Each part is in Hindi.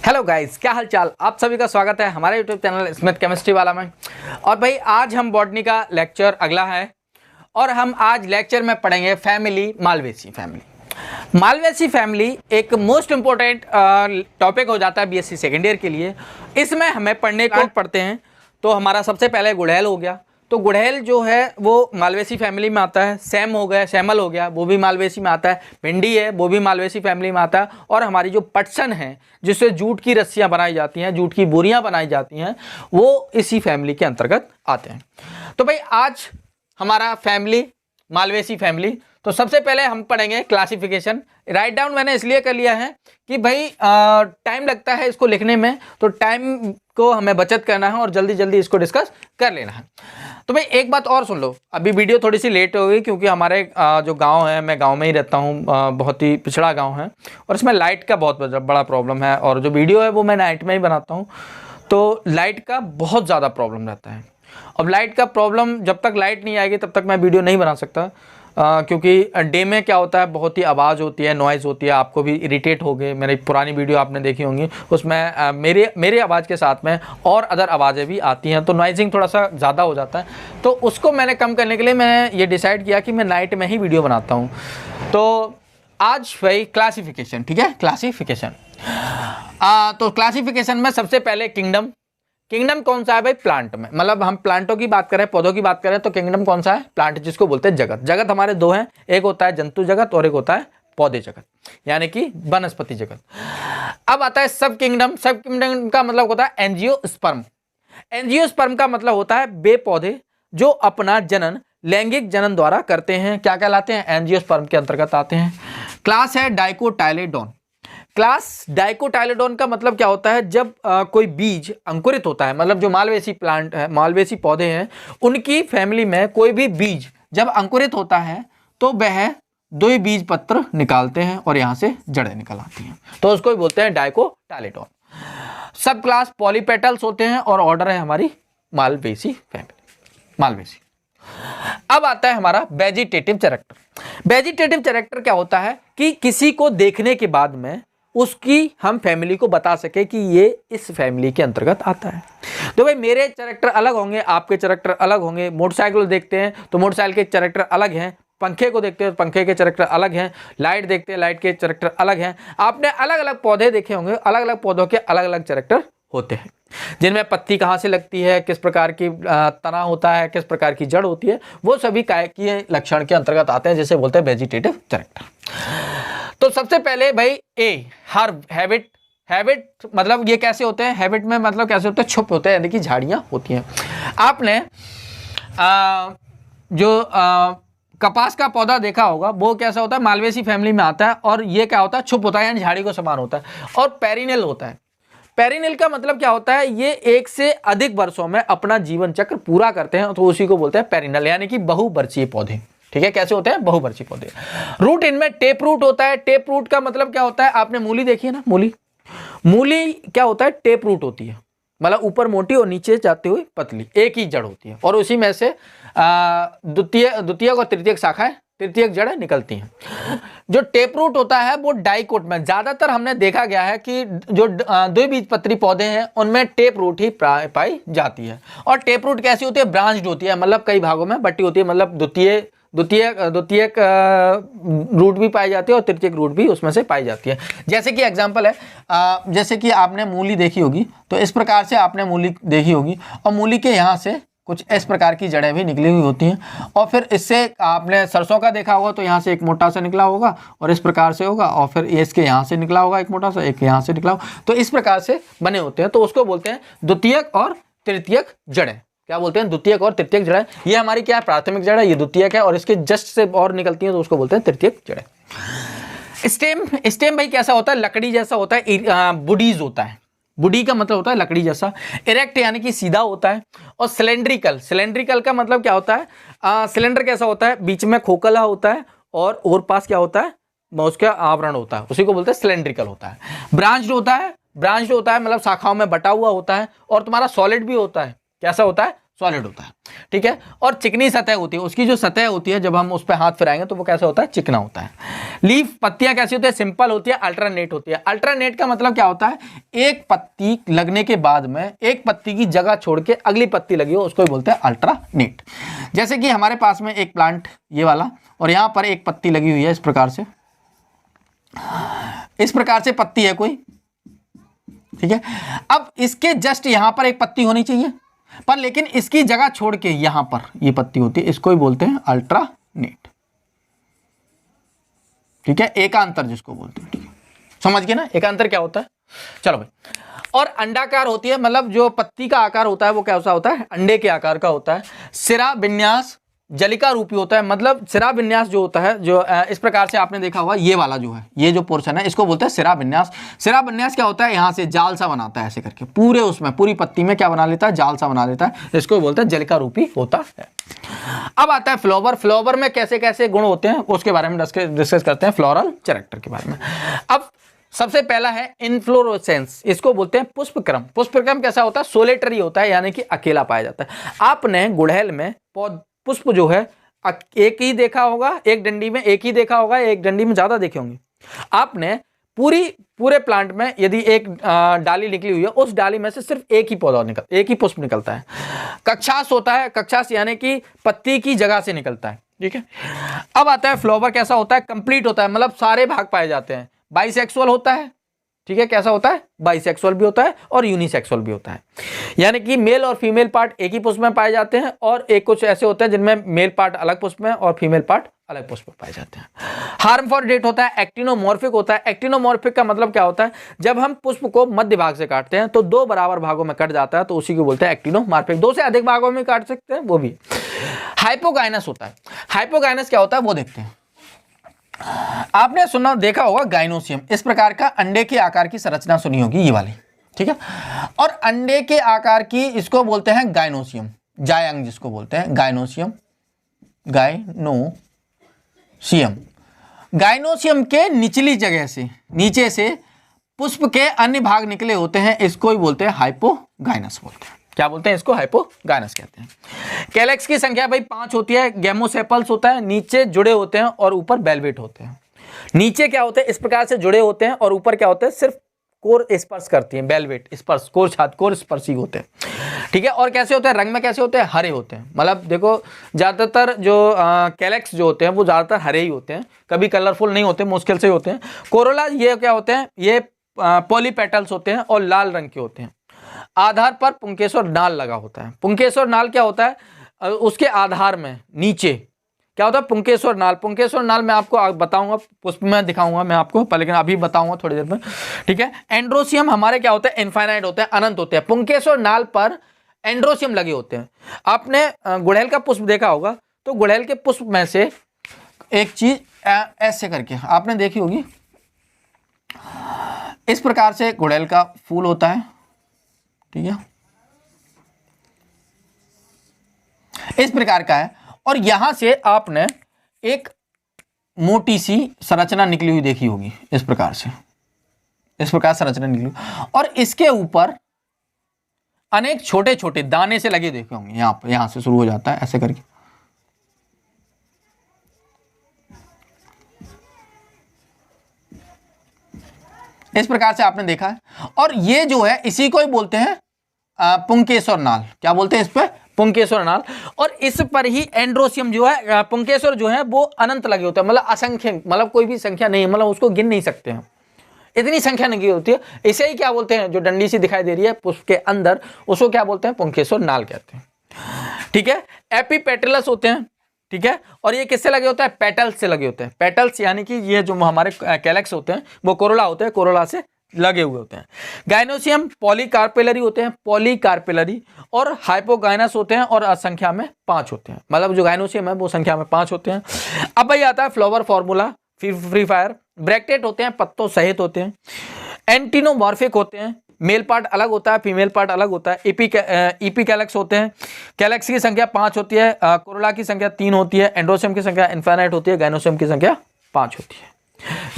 हेलो गाइस, क्या हाल चाल। आप सभी का स्वागत है हमारे यूट्यूब चैनल स्मिथ केमिस्ट्री वाला में। और भाई आज हम बॉटनी का लेक्चर अगला है और हम आज लेक्चर में पढ़ेंगे family Malvaceae family. Malvaceae family एक मोस्ट इम्पोर्टेंट टॉपिक हो जाता है बीएससी सेकेंड ईयर के लिए। इसमें हमें पढ़ने को पढ़ते हैं तो हमारा सबसे पहले गुड़हल हो गया। तो गुड़हल जो है वो मालवेसी फैमिली में आता है। सैम हो गया, सैमल हो गया, वो भी मालवेसी में आता है। भिंडी है, वो भी मालवेसी फैमिली में आता है। और हमारी जो पटसन है जिससे जूट की रस्सियां बनाई जाती हैं, जूट की बोरियां बनाई जाती हैं, वो इसी फैमिली के अंतर्गत आते हैं। तो भाई आज हमारा फैमिली मालवेसी फैमिली। तो सबसे पहले हम पढ़ेंगे क्लासिफिकेशन। राइट डाउन मैंने इसलिए कर लिया है कि भाई टाइम लगता है इसको लिखने में, तो टाइम को हमें बचत करना है और जल्दी जल्दी इसको डिस्कस कर लेना है। तो भाई एक बात और सुन लो, अभी वीडियो थोड़ी सी लेट हो गई क्योंकि हमारे जो गांव है, मैं गांव में ही रहता हूँ, बहुत ही पिछड़ा गांव है और इसमें लाइट का बहुत बड़ा प्रॉब्लम है। और जो वीडियो है वो मैं नाइट में ही बनाता हूँ, तो लाइट का बहुत ज़्यादा प्रॉब्लम रहता है। अब लाइट का प्रॉब्लम, जब तक लाइट नहीं आएगी तब तक मैं वीडियो नहीं बना सकता, क्योंकि डे में क्या होता है, बहुत ही आवाज़ होती है, नॉइज़ होती है। आपको भी इरिटेट हो गए, मेरी पुरानी वीडियो आपने देखी होंगी, उसमें मेरे आवाज़ के साथ में और अदर आवाज़ें भी आती हैं, तो नॉइजिंग थोड़ा सा ज़्यादा हो जाता है। तो उसको मैंने कम करने के लिए मैंने ये डिसाइड किया कि मैं नाइट में ही वीडियो बनाता हूँ। तो आज भाई क्लासिफिकेशन, ठीक है, क्लासिफिकेशन। तो क्लासिफिकेशन में सबसे पहले किंगडम कौन सा है भाई? प्लांट में, मतलब हम प्लांटों की बात करें, पौधों की बात करें, तो किंगडम कौन सा है? प्लांट, जिसको बोलते हैं जगत। जगत हमारे दो हैं, एक होता है जंतु जगत और एक होता है पौधे जगत, यानी कि वनस्पति जगत। अब आता है सब किंगडम। सब किंगडम का मतलब होता है एंजियोस्पर्म। एंजियोस्पर्म का मतलब होता है वे पौधे जो अपना जनन लैंगिक जनन द्वारा करते हैं। क्या कहलाते हैं? एंजियोस्पर्म के अंतर्गत आते हैं। क्लास है डाइकोटाइलेडोन। क्लास डाइकोटाइलेडोन का मतलब क्या होता है? जब कोई बीज अंकुरित होता है, मतलब जो मालवेसी प्लांट है, मालवेसी पौधे हैं, उनकी फैमिली में कोई भी बीज जब अंकुरित होता है तो वह दो ही बीज पत्र निकालते हैं और यहाँ से जड़ें निकल आती हैं, तो उसको ही बोलते हैं डाइकोटाइलेडोन। सब क्लास पॉलीपेटल्स होते हैं और ऑर्डर है हमारी मालवेसी फैमिली, मालवेसी। अब आता है हमारा वेजिटेटिव कैरेक्टर। वेजिटेटिव कैरेक्टर क्या होता है कि किसी को देखने के बाद में उसकी हम फैमिली को बता सके कि ये इस फैमिली के अंतर्गत आता है। तो भाई मेरे कैरेक्टर अलग होंगे, आपके कैरेक्टर अलग होंगे। मोटरसाइकिल देखते हैं तो मोटरसाइकिल के कैरेक्टर अलग हैं, पंखे को देखते हैं तो पंखे के कैरेक्टर अलग हैं, लाइट देखते हैं लाइट के कैरेक्टर अलग हैं। आपने अलग अलग पौधे देखे होंगे, अलग अलग पौधों के अलग अलग कैरेक्टर होते हैं, जिनमें पत्ती कहाँ से लगती है, किस प्रकार की तना होता है, किस प्रकार की जड़ होती है, वो सभी काय के लक्षण के अंतर्गत आते हैं, जिसे बोलते हैं वेजिटेटिव कैरेक्टर। तो सबसे पहले भाई ए हर हैबिट मतलब ये कैसे होते हैं? हैबिट में मतलब कैसे होते हैं? छुप होते हैं, यानी कि झाड़ियां होती हैं। आपने कपास का पौधा देखा होगा, वो कैसा होता है? मालवेसी फैमिली में आता है और ये क्या होता है? छुप होता है, यानी झाड़ी को समान होता है। और पेरिनेल होता है। पेरिनेल का मतलब क्या होता है? ये एक से अधिक वर्षों में अपना जीवन चक्र पूरा करते हैं, तो उसी को बोलते हैं पेरिनेल, यानी कि बहुवर्षीय पौधे। ठीक है, कैसे होते हैं? बहुवर्षीय पौधे। रूट, इनमें टेप रूट होता है। टेप रूट का मतलब क्या होता है? आपने मूली देखी है ना, मूली क्या होता है? टेप रूट होती है, मतलब ऊपर मोटी और नीचे जाती हुई पतली, एक ही जड़ होती है और उसी में से द्वितीयक और तृतीयक शाखाएं, तृतीयक जड़ें निकलती हैं। जो टेप रूट होता है वो डाइकोट में ज्यादातर हमने देखा गया है कि जो द्विबीजपत्री पौधे हैं उनमें टेप रूट ही पाई जाती है। और टेप रूट कैसी होती है? ब्रांच्ड होती है, मतलब कई भागों में बटी होती है, मतलब द्वितीयक रूट भी पाई जाती है और तृतीयक रूट भी उसमें से पाई जाती है। जैसे कि एग्जांपल है, जैसे कि आपने मूली देखी होगी, तो इस प्रकार से आपने मूली देखी होगी और मूली के यहाँ से कुछ इस प्रकार की जड़ें भी निकली हुई होती हैं। और फिर इससे आपने सरसों का देखा होगा, तो यहाँ से एक मोटा सा निकला होगा और इस प्रकार से होगा, और फिर इसके यहाँ से निकला होगा एक मोटा सा, एक यहाँ से निकला होगा, तो इस प्रकार से बने होते हैं। तो उसको बोलते हैं द्वितीयक और तृतीयक जड़ें। क्या बोलते हैं? द्वितीयक और तृतीयक जड़ें। ये हमारी क्या है? प्राथमिक जड़ है, ये द्वितीयक है, और इसके जस्ट से और निकलती है तो उसको बोलते हैं तृतीयक जड़ें। स्टेम भाई कैसा होता है? लकड़ी जैसा होता है, बुडीज होता है। बुडी का मतलब होता है लकड़ी जैसा। इरेक्ट यानी कि सीधा होता है। और सिलेंड्रिकल का मतलब क्या होता है? सिलेंडर कैसा होता है? बीच में खोखला होता है और पास क्या होता है? उसका आवरण होता है, उसी को बोलते हैं सिलेंड्रिकल होता है। ब्रांच्ड होता है मतलब शाखाओं में बटा हुआ होता है। और तुम्हारा सॉलिड भी होता है। कैसा होता है? सॉलिड होता है, ठीक है। और चिकनी सतह होती है, उसकी जो सतह होती है जब हम उस पर हाथ फिराएंगे तो वो कैसा होता है, चिकना होता है। लीफ पत्तियां कैसी होती है, सिंपल होती है, अल्टरनेट होती है। अल्टरनेट का मतलब क्या होता है, एक पत्ती लगने के बाद में एक पत्ती की जगह छोड़ के अगली पत्ती लगी हो उसको बोलते हैं अल्टरनेट। जैसे कि हमारे पास में एक प्लांट ये वाला, और यहां पर एक पत्ती लगी हुई है इस प्रकार से पत्ती है कोई, ठीक है। अब इसके जस्ट यहां पर एक पत्ती होनी चाहिए, पर लेकिन इसकी जगह छोड़ के यहां पर ये पत्ती होती है, इसको ही बोलते हैं अल्टरनेट, ठीक है। एकांतर जिसको बोलते हैं, ठीक है, समझ गए ना एकांतर क्या होता है। चलो भाई, और अंडाकार होती है, मतलब जो पत्ती का आकार होता है वो कैसा होता है, अंडे के आकार का होता है। सिरा विन्यास जलिका रूपी होता है, मतलब सिरा विन्यास जो होता है, जो इस प्रकार से आपने देखा होगा, ये वाला जो है, ये जो पोर्शन है इसको बोलते हैं सिरा विन्यास। सिरा विन्यास क्या होता है, यहां से जाल सा बनाता है ऐसे करके, पूरे उसमें पूरी पत्ती में क्या बना लेता है, जाल सा बना लेता है, इसको बोलते हैं जलिका रूपी होता है। अब आता है फ्लावर। फ्लावर में कैसे कैसे गुण होते हैं उसके बारे में डिस्कस करते हैं, फ्लोरल कैरेक्टर के बारे में। अब सबसे पहला है इन्फ्लोरेसेंस, इसको बोलते हैं पुष्पक्रम। पुष्पक्रम कैसा होता है, सोलेटरी होता है, यानी कि अकेला पाया जाता है। आपने गुड़हल में पुष्प जो है एक ही देखा होगा, एक डंडी में एक ही देखा होगा, एक डंडी में ज्यादा देखे होंगे। आपने पूरे प्लांट में यदि एक डाली निकली हुई है, उस डाली में से सिर्फ एक ही पुष्प निकलता है। कक्षास होता है, कक्षास यानी कि पत्ती की जगह से निकलता है, ठीक है। अब आता है फ्लावर, कैसा होता है, कंप्लीट होता है, मतलब सारे भाग पाए जाते हैं। बाइसेक्सुअल होता है, ठीक है, कैसा होता है, बाइसेक्सुअल भी होता है और यूनिसेक्सुअल भी होता है, यानी कि मेल और फीमेल पार्ट एक ही पुष्प में पाए जाते हैं, और एक कुछ ऐसे होते हैं जिनमें मेल पार्ट अलग पुष्प में और फीमेल पार्ट अलग पुष्प में पाए जाते हैं। हार्मफोर्डेट होता है, एक्टिनोमॉर्फिक होता है। एक्टिनोमॉर्फिक का मतलब क्या होता है, जब हम पुष्प को मध्य भाग से काटते हैं तो दो बराबर भागों में कट जाता है, तो उसी को बोलते हैं एक्टिनोमॉर्फिक। दो से अधिक भागों में काट सकते हैं वो भी। हाइपोगाइनस होता है। हाइपोगाइनस क्या होता है वो देखते हैं। आपने सुना देखा होगा गाइनोसियम, इस प्रकार का अंडे के आकार की संरचना सुनी होगी, ये वाली, ठीक है। और अंडे के आकार की इसको बोलते हैं गाइनोसियम, जायंग जिसको बोलते हैं गाइनोसियम। गाइनोसियम के निचली जगह से, नीचे से पुष्प के अन्य भाग निकले होते हैं, इसको ही बोलते हैं हाइपोगाइनस बोलते हैं। क्या बोलते हैं इसको, हाइपोगाइनस कहते हैं। कैलेक्स की संख्या भाई 5 होती है। गेमोसेपल्स होता है, नीचे जुड़े होते हैं और ऊपर वेलवेट होते हैं। नीचे क्या होते हैं, इस प्रकार से जुड़े होते हैं, और ऊपर क्या होते हैं, सिर्फ कोर स्पर्श करती है, वेलवेट स्पर्श, कोर स्पर्शी होते हैं, ठीक है। और कैसे होते हैं, रंग में कैसे होते हैं, हरे होते हैं। मतलब देखो ज्यादातर जो कैलेक्स जो होते हैं वो ज्यादातर हरे ही होते हैं, कभी कलरफुल नहीं होते, मुश्किल से ही होते हैं। कोरोला ये क्या होते हैं, ये पॉलीपेटल्स होते हैं और लाल रंग के होते हैं। आधार पर पुंकेसर नाल लगा होता है। पुंकेसर नाल क्या होता है, उसके आधार में नीचे क्या होता है, पुंकेसर नाल। पुंकेसर नाल मैं आपको बताऊंगा, पुष्प में दिखाऊंगा मैं आपको, पर लेकिन अभी बताऊंगा थोड़ी देर में, ठीक है। एंड्रोसियम हमारे क्या होते हैं, इनफाइनाइट होते हैं, अनंत होते हैं। पुंकेसर नाल पर एंड्रोसियम लगे होते हैं। आपने गुड़हल का पुष्प देखा होगा, तो गुड़हल के पुष्प में से एक चीज ऐसे करके आपने देखी होगी, इस प्रकार से गुड़हल का फूल होता है, ठीक है, इस प्रकार का है। और यहां से आपने एक मोटी सी संरचना निकली हुई देखी होगी, इस प्रकार से, इस प्रकार संरचना निकली, और इसके ऊपर अनेक छोटे छोटे दाने से लगे देखे होंगे। यहां से शुरू हो जाता है ऐसे करके, इस प्रकार से आपने देखा है। और ये जो है इसी को ही बोलते हैं पुंकेसर नाल। क्या बोलते हैं इस पे, पुंकेसर नाल। और इस पर ही एंड्रोसियम जो है, पुंकेसर जो है वो अनंत लगे होते हैं, मतलब असंख्य, मतलब कोई भी संख्या नहीं, मतलब उसको गिन नहीं सकते हैं, इतनी संख्या नहीं होती है। इसे ही क्या बोलते हैं, जो डंडी सी दिखाई दे रही है पुष्प के अंदर, उसको क्या बोलते हैं, पुंकेसर नाल कहते हैं, ठीक है। एपीपेटलस होते हैं, ठीक है। और ये किससे लगे होते हैं, पेटल्स से लगे होते हैं। पेटल्स यानी कि ये जो हमारे कैलेक्स होते हैं वो कोरोला होते हैं, कोरोला से लगे हुए होते हैं। गाइनोसियम पॉलीकार्पेलरी होते हैं, पॉलीकार्पेलरी, और हाइपोगाइनस होते हैं, और संख्या में 5 होते हैं, मतलब जो गाइनोसियम है वो संख्या में 5 होते हैं। अब भाई आता है फ्लावर फॉर्मूला, फ्री फायर। ब्रैक्टेट होते हैं, पत्तों सहित होते हैं। एंटिनोमॉर्फिक होते हैं, मेल पार्ट अलग होता है, फीमेल पार्ट अलग होता है। इपी कैलेक्स होते हैं, कैलेक्स की संख्या 5 होती है, कोरोला की संख्या 3 होती है, एंड्रोसियम की संख्या इनफाइनाइट होती है, गाइनोसियम की संख्या 5 होती है।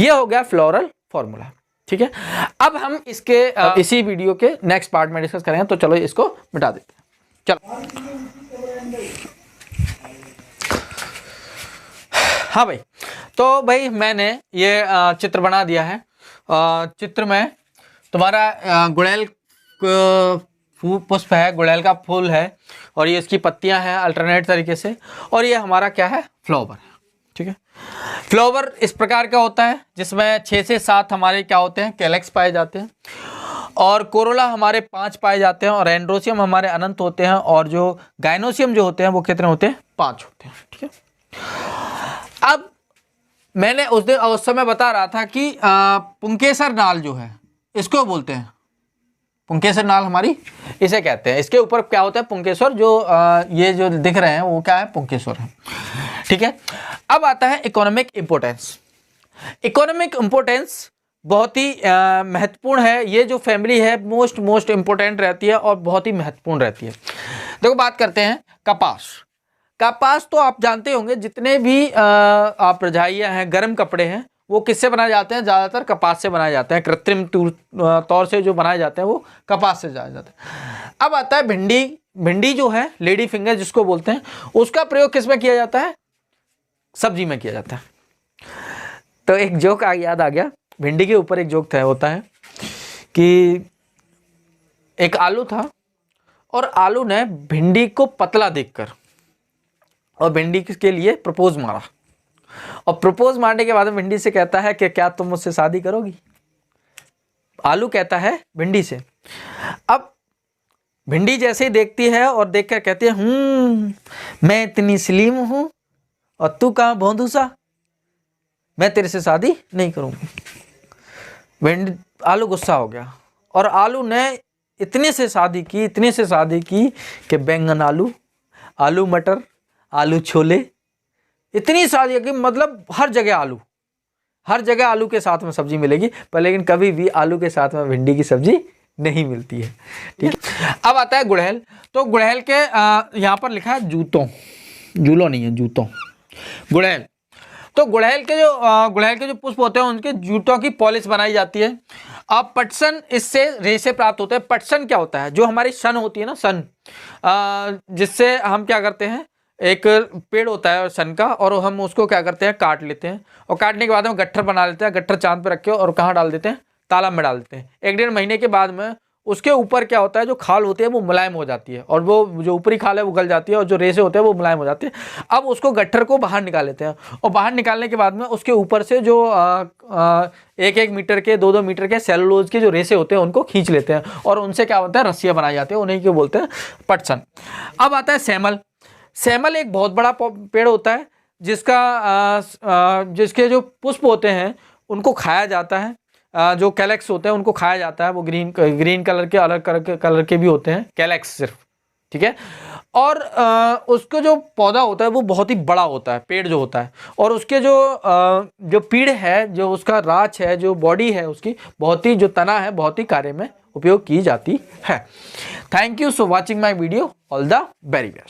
ये हो गया फ्लोरल फॉर्मूला, ठीक है। अब हम इसके इसी वीडियो के नेक्स्ट पार्ट में डिस्कस करेंगे, तो चलो इसको मिटा देते हैं। चलो, हाँ भाई, तो भाई मैंने ये चित्र बना दिया है। चित्र में तुम्हारा गुड़ैल पुष्प है, गुड़ैल का फूल है, और ये इसकी पत्तियां हैं अल्टरनेट तरीके से, और ये हमारा क्या है, फ्लावर है। ठीक है, फ्लावर इस प्रकार का होता है जिसमें 6 से 7 हमारे क्या होते हैं, कैलेक्स पाए जाते हैं, और कोरोला हमारे 5 पाए जाते हैं, और एंड्रोसियम हमारे अनंत होते हैं, और जो गाइनोसियम जो होते हैं वो कितने होते हैं, 5 होते हैं। ठीक है, अब मैंने उस समय बता रहा था कि पुंकेसर नाल जो है इसको बोलते हैं, पुंकेसर नाल हमारी इसे कहते हैं, इसके ऊपर क्या होता है, पुंकेसर, जो ये जो दिख रहे हैं वो क्या है, पुंकेसर है। ठीक है, अब आता है इकोनॉमिक इंपोर्टेंस। इकोनॉमिक इंपोर्टेंस बहुत ही महत्वपूर्ण है। ये जो फैमिली है मोस्ट इंपोर्टेंट रहती है और बहुत ही महत्वपूर्ण रहती है। देखो बात करते हैं कपास। कपास तो आप जानते होंगे, जितने भी आप रजाइयाँ हैं, गर्म कपड़े हैं, वो किससे बनाए जाते हैं, ज़्यादातर कपास से बनाए जाते हैं। कृत्रिम तौर से जो बनाए जाते हैं वो कपास से बनाए जाते हैं। अब आता है भिंडी। भिंडी जो है, लेडी फिंगर जिसको बोलते हैं, उसका प्रयोग किस में किया जाता है, सब्जी में किया जाता है। तो एक जोक याद आ गया, भिंडी के ऊपर एक जोक होता है कि एक आलू था, और आलू ने भिंडी को पतला देखकर और भिंडी के लिए प्रपोज मारा, और प्रपोज मारने के बाद भिंडी से कहता है कि क्या तुम मुझसे शादी करोगी। आलू कहता है भिंडी से। अब भिंडी जैसे ही देखती है और देखकर कहती है, मैं इतनी स्लिम हूं और तू कहाँ भोंदूसा, मैं तेरे से शादी नहीं करूंगी। भिंडी, आलू गुस्सा हो गया, और आलू ने इतने से शादी की कि बैंगन आलू, आलू मटर, आलू छोले, इतनी शादी की, मतलब हर जगह आलू के साथ में सब्जी मिलेगी, पर लेकिन कभी भी आलू के साथ में भिंडी की सब्जी नहीं मिलती है। ठीक है, अब आता है गुड़हल। तो गुड़हल के यहाँ पर लिखा है जूतों, जूलों नहीं है, जूतों, गुड़हल। तो गुड़हल के जो पुष्प होते हैं उनके जूतों की पॉलिश बनाई जाती है। अब पटसन इससे रेशे प्राप्त होते हैं। पटसन क्या होता है, जो हमारी सन होती है ना, सन, जिससे हम क्या करते हैं, एक पेड़ होता है सन का, और हम उसको क्या करते हैं, काट लेते हैं, और काटने के बाद हम गट्ठर बना लेते हैं। गट्ठर चांद पे रख के और कहाँ डाल देते हैं, तालाब में डाल देते हैं। 1-1.5 महीने के बाद में उसके ऊपर क्या होता है, जो खाल होती है वो मुलायम हो जाती है, और वो जो ऊपरी खाल है वो गल जाती है, और जो रेशे होते हैं वो मुलायम हो जाते हैं। अब उसको गट्ठर को बाहर निकाल लेते हैं, और बाहर निकालने के बाद में उसके ऊपर से जो 1-1 मीटर के 2-2 मीटर के सेलुलोज के जो रेशे होते हैं उनको खींच लेते हैं, और उनसे क्या होता है, रस्सियाँ बनाई जाती है, उन्हीं को बोलते हैं पटसन। अब आता है सैमल। सैमल एक बहुत बड़ा पेड़ होता है जिसके जो पुष्प होते हैं उनको खाया जाता है। जो कैलेक्स होते हैं उनको खाया जाता है। वो ग्रीन कलर के, अलग कलर के भी होते हैं, कैलेक्स सिर्फ। ठीक है, और उसको जो पौधा होता है वो बहुत ही बड़ा होता है, पेड़ जो होता है, और उसके जो पीड़ है, जो उसका राच है, जो बॉडी है उसकी, बहुत ही, जो तना है, बहुत ही कार्य में उपयोग की जाती है। Thank you for watching my video. All the very best.